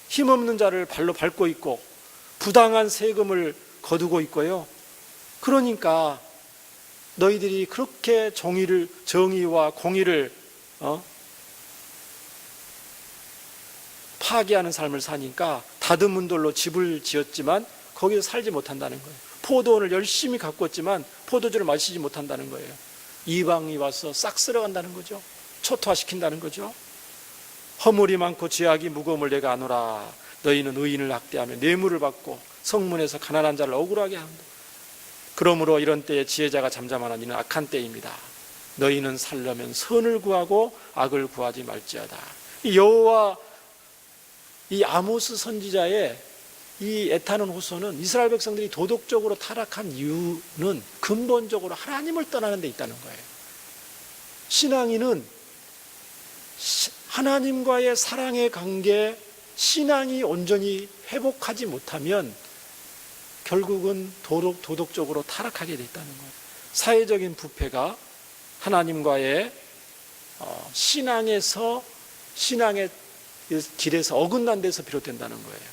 힘없는 자를 발로 밟고 있고, 부당한 세금을 거두고 있고요. 그러니까 너희들이 그렇게 정의와 공의를 파괴하는 삶을 사니까 다듬은 돌로 집을 지었지만 거기서 살지 못한다는 거예요. 포도원을 열심히 가꿨지만 포도주를 마시지 못한다는 거예요. 이방이 와서 싹 쓸어간다는 거죠. 초토화시킨다는 거죠. 허물이 많고 죄악이 무거움을 내가 아노라. 너희는 의인을 학대하며 뇌물을 받고 성문에서 가난한 자를 억울하게 한다. 그러므로 이런 때에 지혜자가 잠잠하나 이는 악한 때입니다. 너희는 살려면 선을 구하고 악을 구하지 말지어다. 이 여호와, 이 아모스 선지자의 이 애타는 호소는 이스라엘 백성들이 도덕적으로 타락한 이유는 근본적으로 하나님을 떠나는 데 있다는 거예요. 신앙인은 하나님과의 사랑의 관계, 신앙이 온전히 회복하지 못하면 결국은 도덕적으로 타락하게 돼 있다는 거예요. 사회적인 부패가 하나님과의 신앙의 길에서 어긋난 데서 비롯된다는 거예요.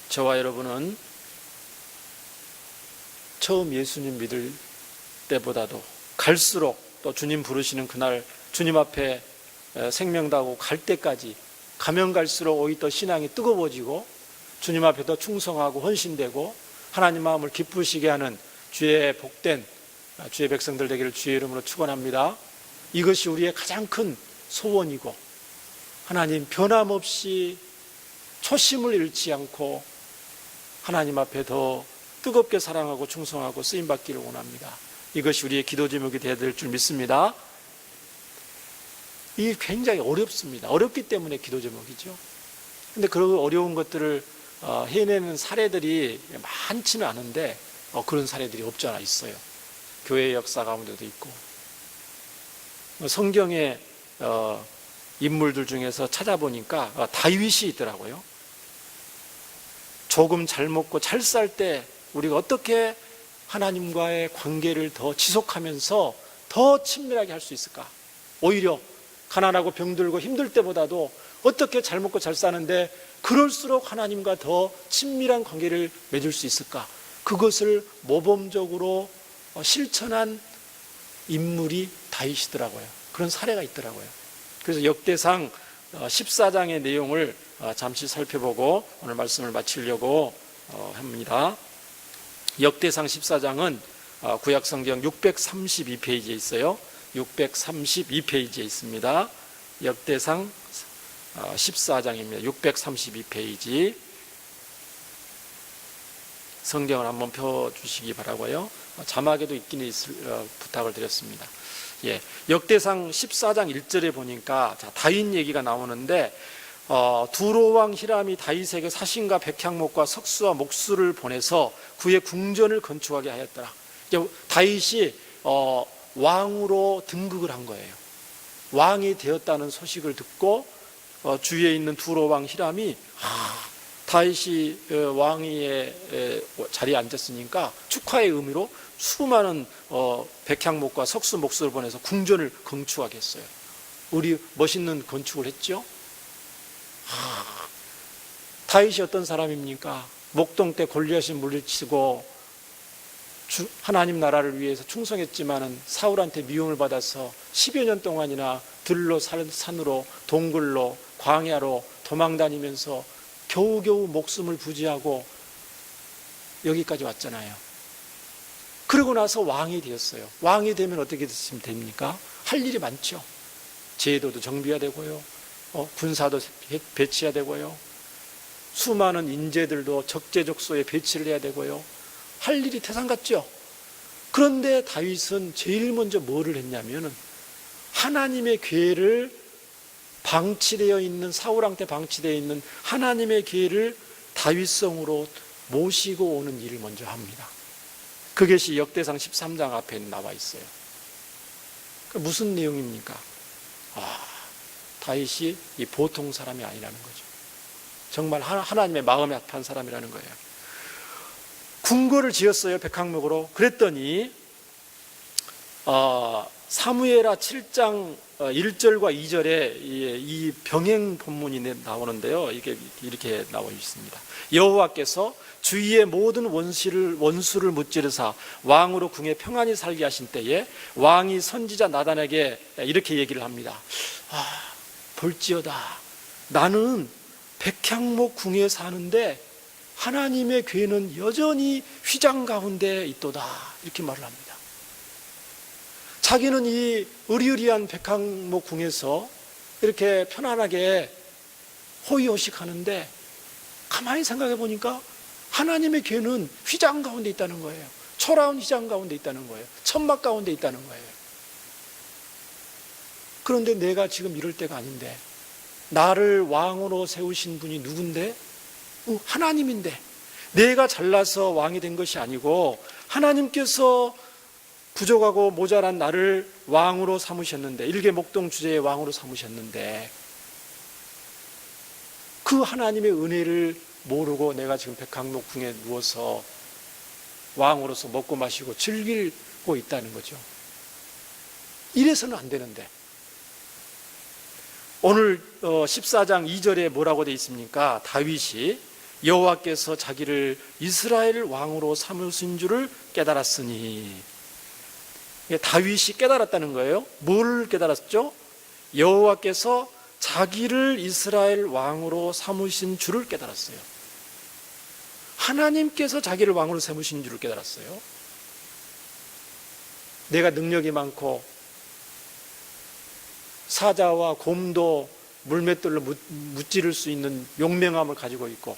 저와 여러분은 처음 예수님 믿을 때보다도 갈수록 또 주님 부르시는 그날 주님 앞에 생명 다하고 갈 때까지 가면 갈수록 오히려 더 신앙이 뜨거워지고 주님 앞에 더 충성하고 헌신되고 하나님 마음을 기쁘시게 하는 주의 복된 주의 백성들 되기를 주의 이름으로 축원합니다. 이것이 우리의 가장 큰 소원이고 하나님 변함없이 초심을 잃지 않고 하나님 앞에 더 뜨겁게 사랑하고 충성하고 쓰임받기를 원합니다. 이것이 우리의 기도 제목이 되어야 될 줄 믿습니다. 이게 굉장히 어렵습니다. 어렵기 때문에 기도 제목이죠. 근데 그런 어려운 것들을 해내는 사례들이 많지는 않은데 그런 사례들이 없지 않아 있어요. 교회의 역사 가운데도 있고 성경의 인물들 중에서 찾아보니까 다윗이 있더라고요. 조금 잘 먹고 잘 살 때 우리가 어떻게 하나님과의 관계를 더 지속하면서 더 친밀하게 할 수 있을까? 오히려 가난하고 병들고 힘들 때보다도 어떻게 잘 먹고 잘 사는데 그럴수록 하나님과 더 친밀한 관계를 맺을 수 있을까? 그것을 모범적으로 실천한 인물이 다윗이더라고요. 그런 사례가 있더라고요. 그래서 역대상 14장의 내용을 잠시 살펴보고 오늘 말씀을 마치려고 합니다. 역대상 14장은 구약성경 632페이지에 있어요. 632페이지에 있습니다. 역대상 14장입니다. 632페이지. 성경을 한번 펴주시기 바라고요. 자막에도 있기는 부탁을 드렸습니다. 예, 역대상 14장 1절에 보니까 다윗 얘기가 나오는데 두로왕 히람이 다윗에게 사신과 백향목과 석수와 목수를 보내서 그의 궁전을 건축하게 하였더라. 다윗이 왕으로 등극을 한 거예요. 왕이 되었다는 소식을 듣고 주위에 있는 두로왕 히람이 다윗이 왕위의 자리에 앉았으니까 축하의 의미로 수많은 백향목과 석수 목수를 보내서 궁전을 건축하게 했어요. 우리 멋있는 건축을 했죠. 다윗이 어떤 사람입니까? 목동 때 골리앗을 물리치고 하나님 나라를 위해서 충성했지만은 사울한테 미움을 받아서 10여 년 동안이나 들로 산으로 동굴로 광야로 도망다니면서 겨우겨우 목숨을 부지하고 여기까지 왔잖아요. 그러고 나서 왕이 되었어요. 왕이 되면 어떻게 됐으면 됩니까? 할 일이 많죠. 제도도 정비해야 되고요. 군사도 배치해야 되고요. 수많은 인재들도 적재적소에 배치를 해야 되고요. 할 일이 태산 같죠. 그런데 다윗은 제일 먼저 뭐를 했냐면은 하나님의 궤를 방치되어 있는 사울한테 방치되어 있는 하나님의 궤를 다윗성으로 모시고 오는 일을 먼저 합니다. 그것이 역대상 13장 앞에 나와 있어요. 무슨 내용입니까? 다윗이 이 보통 사람이 아니라는 거죠. 정말 하나님의 마음에 합한 사람이라는 거예요. 궁궐을 지었어요. 백향목으로. 그랬더니 사무엘하 7장 1절과 2절에 이 병행 본문이 나오는데요. 이게 이렇게 나와 있습니다. 여호와께서 주위의 모든 원수를 무찌르사 왕으로 궁에 평안히 살게 하신 때에 왕이 선지자 나단에게 이렇게 얘기를 합니다. 볼지어다, 나는 백향목 궁에 사는데 하나님의 궤는 여전히 휘장 가운데 있도다, 이렇게 말을 합니다. 자기는 이 의리의리한 백향목 궁에서 이렇게 편안하게 호의호식 하는데 가만히 생각해 보니까 하나님의 궤는 휘장 가운데 있다는 거예요. 초라한 휘장 가운데 있다는 거예요. 천막 가운데 있다는 거예요. 그런데 내가 지금 이럴 때가 아닌데, 나를 왕으로 세우신 분이 누군데? 하나님인데, 내가 잘나서 왕이 된 것이 아니고 하나님께서 부족하고 모자란 나를 왕으로 삼으셨는데, 일개 목동 주제의 왕으로 삼으셨는데, 그 하나님의 은혜를 모르고 내가 지금 백향목 궁에 누워서 왕으로서 먹고 마시고 즐기고 있다는 거죠. 이래서는 안 되는데 오늘 14장 2절에 뭐라고 되어 있습니까? 다윗이 여호와께서 자기를 이스라엘 왕으로 삼으신 줄을 깨달았으니, 다윗이 깨달았다는 거예요. 뭘 깨달았죠? 여호와께서 자기를 이스라엘 왕으로 삼으신 줄을 깨달았어요. 하나님께서 자기를 왕으로 삼으신 줄을 깨달았어요. 내가 능력이 많고 사자와 곰도 물맷돌로 무찌를 수 있는 용맹함을 가지고 있고,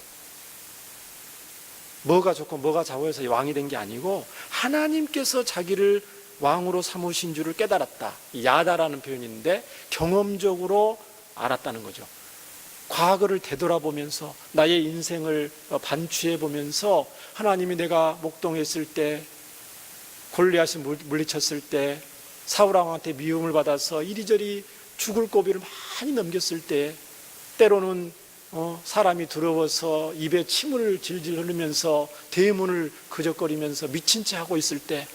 뭐가 좋고 뭐가 좌우해서 왕이 된 게 아니고 하나님께서 자기를 왕으로 삼으신 줄을 깨달았다. 야다라는 표현인데 경험적으로 알았다는 거죠. 과거를 되돌아보면서 나의 인생을 반추해 보면서 하나님이 내가 목동했을 때, 골리앗을 물리쳤을 때, 사울 왕한테 미움을 받아서 이리저리 죽을 고비를 많이 넘겼을 때, 때로는 사람이 두려워서 입에 침을 질질 흘리면서 대문을 그적거리면서 미친 채 하고 있을 때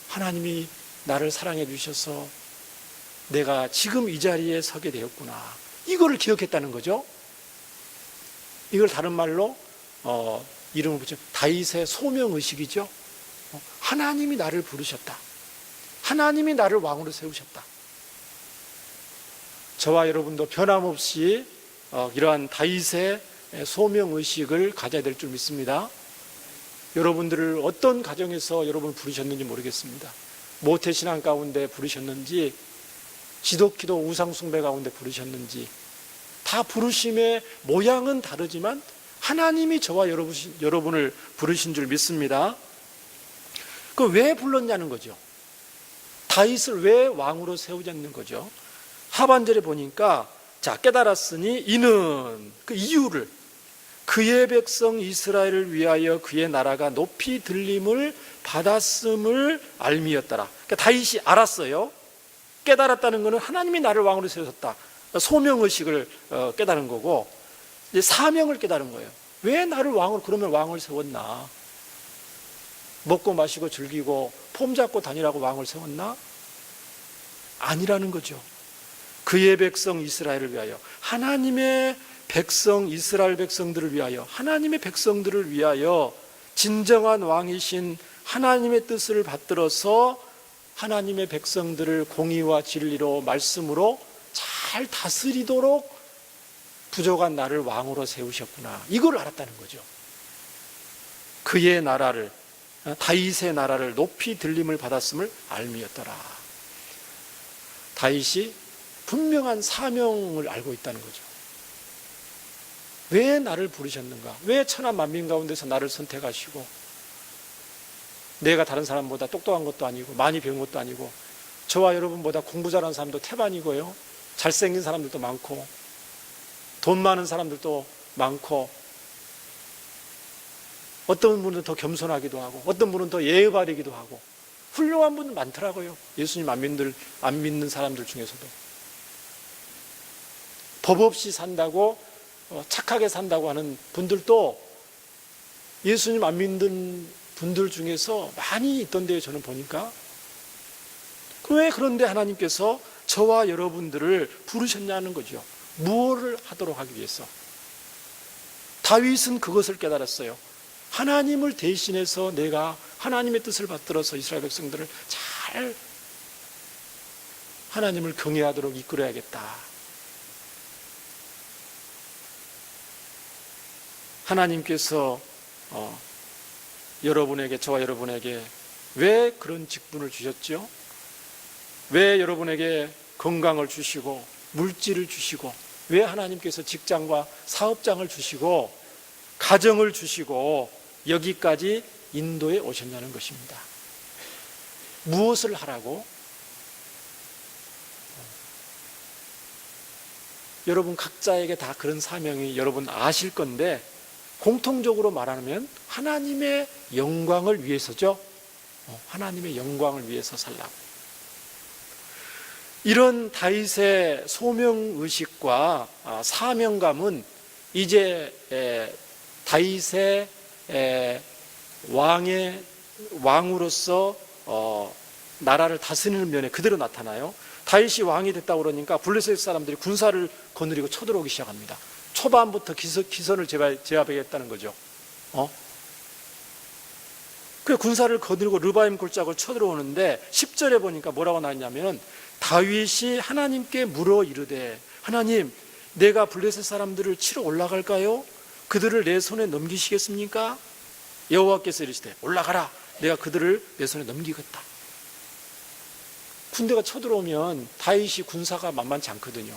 하나님이 나를 사랑해 주셔서 내가 지금 이 자리에 서게 되었구나, 이거를 기억했다는 거죠. 이걸 다른 말로 이름을 붙여 다윗의 소명의식이죠. 하나님이 나를 부르셨다, 하나님이 나를 왕으로 세우셨다. 저와 여러분도 변함없이 이러한 다윗의 소명의식을 가져야 될 줄 믿습니다. 여러분들을 어떤 가정에서 여러분을 부르셨는지 모르겠습니다. 모태신앙 가운데 부르셨는지, 지독기도 우상숭배 가운데 부르셨는지, 다 부르심의 모양은 다르지만 하나님이 저와 여러분을 부르신 줄 믿습니다. 그 왜 불렀냐는 거죠. 다윗을 왜 왕으로 세우자는 거죠. 하반절에 보니까 자, 깨달았으니 이는, 그 이유를, 그의 백성 이스라엘을 위하여 그의 나라가 높이 들림을 받았음을 알미였더라. 그러니까 다윗이 알았어요. 깨달았다는 것은 하나님이 나를 왕으로 세우셨다, 소명의식을 깨달은 거고, 이제 사명을 깨달은 거예요. 왜 나를 왕으로, 그러면 왕을 세웠나? 먹고 마시고 즐기고 폼 잡고 다니라고 왕을 세웠나? 아니라는 거죠. 그의 백성 이스라엘을 위하여, 하나님의 백성 이스라엘 백성들을 위하여, 하나님의 백성들을 위하여 진정한 왕이신 하나님의 뜻을 받들어서 하나님의 백성들을 공의와 진리로 말씀으로 잘 다스리도록 부족한 나를 왕으로 세우셨구나, 이걸 알았다는 거죠. 그의 나라를, 다윗의 나라를 높이 들림을 받았음을 알미였더라. 다윗이 분명한 사명을 알고 있다는 거죠. 왜 나를 부르셨는가? 왜 천하 만민 가운데서 나를 선택하시고, 내가 다른 사람보다 똑똑한 것도 아니고 많이 배운 것도 아니고 저와 여러분보다 공부 잘하는 사람도 태반이고요, 잘생긴 사람들도 많고 돈 많은 사람들도 많고, 어떤 분은 더 겸손하기도 하고 어떤 분은 더 예의 바르기도 하고 훌륭한 분들 많더라고요. 예수님 안 믿는 사람들 중에서도 법 없이 산다고, 착하게 산다고 하는 분들도 예수님 안 믿는 분들 중에서 많이 있던데요, 저는 보니까. 왜 그런데 하나님께서 저와 여러분들을 부르셨냐는 거죠. 무엇을 하도록 하기 위해서. 다윗은 그것을 깨달았어요. 하나님을 대신해서 내가 하나님의 뜻을 받들어서 이스라엘 백성들을 잘 하나님을 경외하도록 이끌어야겠다. 하나님께서 여러분에게, 저와 여러분에게 왜 그런 직분을 주셨죠? 왜 여러분에게 건강을 주시고 물질을 주시고, 왜 하나님께서 직장과 사업장을 주시고 가정을 주시고 여기까지 인도에 오셨냐는 것입니다. 무엇을 하라고? 여러분 각자에게 다 그런 사명이 여러분 아실 건데, 공통적으로 말하면 하나님의 영광을 위해서죠. 하나님의 영광을 위해서 살라고. 이런 다윗의 소명의식과 사명감은 이제 다윗의 왕의 왕으로서 나라를 다스리는 면에 그대로 나타나요. 다윗이 왕이 됐다고 그러니까 블레셋 사람들이 군사를 거느리고 쳐들어오기 시작합니다. 초반부터 기선을 제압하겠다는 거죠. 그 군사를 거느리고 르바임 골짜기를 쳐들어오는데 10절에 보니까 뭐라고 나왔냐면 다윗이 하나님께 물어 이르되 하나님, 내가 블레셋 사람들을 치러 올라갈까요? 그들을 내 손에 넘기시겠습니까? 여호와께서 이르시되 올라가라, 내가 그들을 내 손에 넘기겠다. 군대가 쳐들어오면 다윗이 군사가 만만치 않거든요.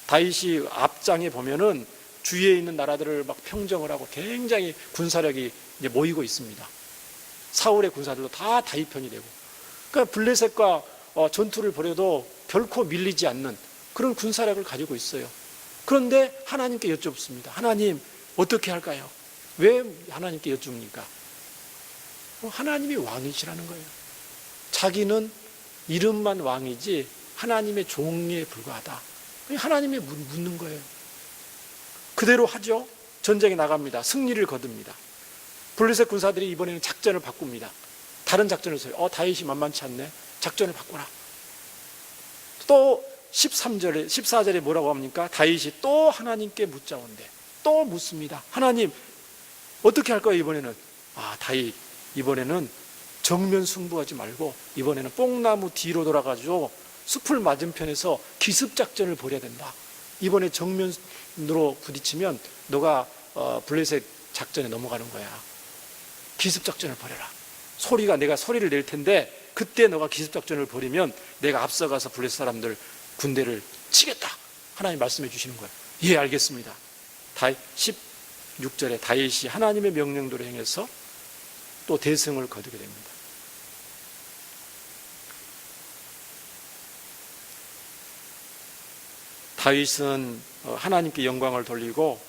다윗이 앞장에 보면은 주위에 있는 나라들을 막 평정을 하고 굉장히 군사력이 이제 모이고 있습니다. 사울의 군사들도 다 다윗 편이 되고, 그러니까 블레셋과 전투를 벌여도 결코 밀리지 않는 그런 군사력을 가지고 있어요. 그런데 하나님께 여쭙습니다. 하나님, 어떻게 할까요? 왜 하나님께 여쭙니까? 하나님이 왕이시라는 거예요. 자기는 이름만 왕이지 하나님의 종에 불과하다. 하나님이 묻는 거예요. 그대로 하죠. 전쟁에 나갑니다. 승리를 거둡니다. 블레셋 군사들이 이번에는 작전을 바꿉니다. 다른 작전을 써요. 다윗이 만만치 않네. 작전을 바꾸라. 또 13절에 14절에 뭐라고 합니까? 다윗이 또 하나님께 묻자온대. 또 묻습니다. 하나님, 어떻게 할 거예요 이번에는? 다윗, 이번에는 정면 승부하지 말고 이번에는 뽕나무 뒤로 돌아가지고 숲을 맞은편에서 기습작전을 벌여야 된다. 이번에 정면으로 부딪히면 너가 블레셋 작전에 넘어가는 거야. 기습작전을 벌여라. 내가 소리를 낼 텐데 그때 너가 기습작전을 벌이면 내가 앞서가서 블레셋 사람들 군대를 치겠다. 하나님 말씀해 주시는 거예요. 예, 알겠습니다. 16절에 다윗이 하나님의 명령대로 행해서 또 대승을 거두게 됩니다. 다윗은 하나님께 영광을 돌리고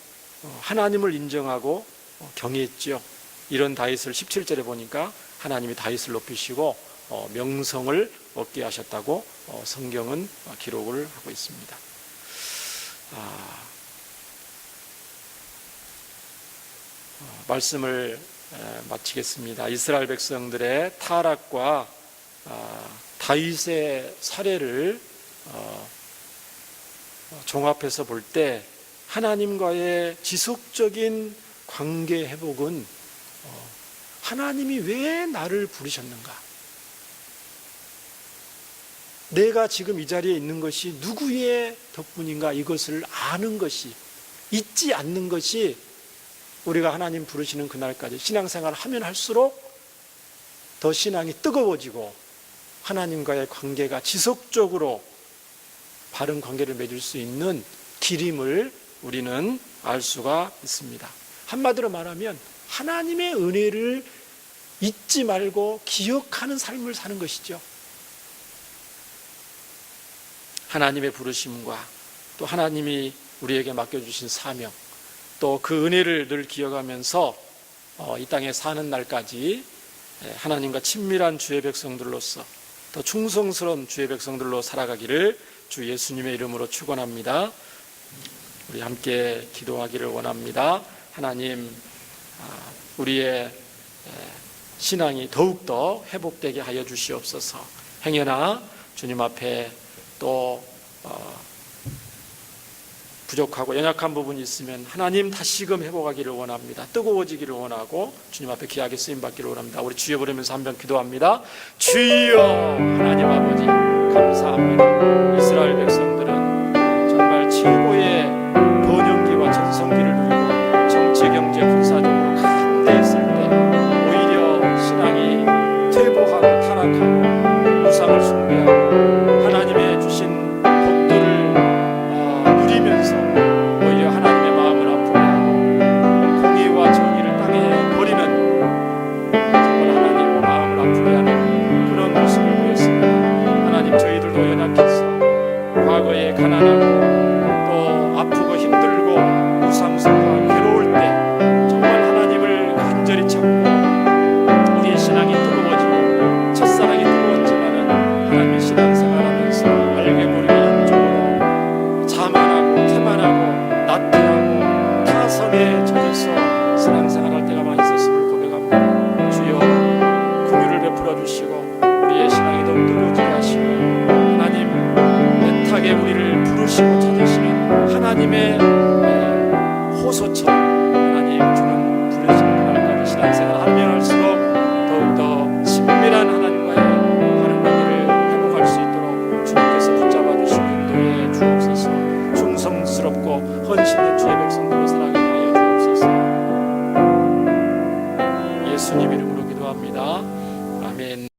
하나님을 인정하고 경외했지요. 이런 다윗을 17절에 보니까 하나님이 다윗을 높이시고 명성을 얻게 하셨다고 성경은 기록을 하고 있습니다. 말씀을 마치겠습니다. 이스라엘 백성들의 타락과 다윗의 사례를 종합해서 볼 때 하나님과의 지속적인 관계 회복은 하나님이 왜 나를 부르셨는가? 내가 지금 이 자리에 있는 것이 누구의 덕분인가? 이것을 아는 것이, 잊지 않는 것이 우리가 하나님 부르시는 그날까지 신앙생활을 하면 할수록 더 신앙이 뜨거워지고 하나님과의 관계가 지속적으로 바른 관계를 맺을 수 있는 길임을 우리는 알 수가 있습니다. 한마디로 말하면 하나님의 은혜를 잊지 말고 기억하는 삶을 사는 것이죠. 하나님의 부르심과 또 하나님이 우리에게 맡겨주신 사명, 또 그 은혜를 늘 기억하면서 이 땅에 사는 날까지 하나님과 친밀한 주의 백성들로서 더 충성스러운 주의 백성들로 살아가기를 주 예수님의 이름으로 축원합니다. 우리 함께 기도하기를 원합니다. 하나님, 우리의 신앙이 더욱더 회복되게 하여 주시옵소서. 행여나 주님 앞에 또 부족하고 연약한 부분이 있으면 하나님 다시금 회복하기를 원합니다. 뜨거워지기를 원하고 주님 앞에 귀하게 쓰임받기를 원합니다. 우리 주여 부르면서 한번 기도합니다. 주여, 하나님 아버지 감사합니다. 이스라엘 백성들은 정말 최고의 번영기와 전성기를 누리고 정치, 경제, 군사적으로 강대했을 때 오히려 신앙이 퇴보하고 타락하고 우상을 숭배하고 하나님의 주신 복들을 누리면서 오히려 하나님의 마음을 아프게 하고 공의와 정의를 땅에 버리는 정말 하나님 마음을 아프게 하는 그런 모습을 보였습니다. 하나님, 저희들도 연약해서 효소처럼 하나님 주는 부르시는 그날까지 신앙생활 하면 할수록 더욱더 친밀한 하나님과의 하는 관계를 회복할 수 있도록 주님께서 붙잡아 주시고 인도해 주옵소서. 충성스럽고 헌신된 주의 백성들로 살아가게 하여 주옵소서. 예수님 이름으로 기도합니다.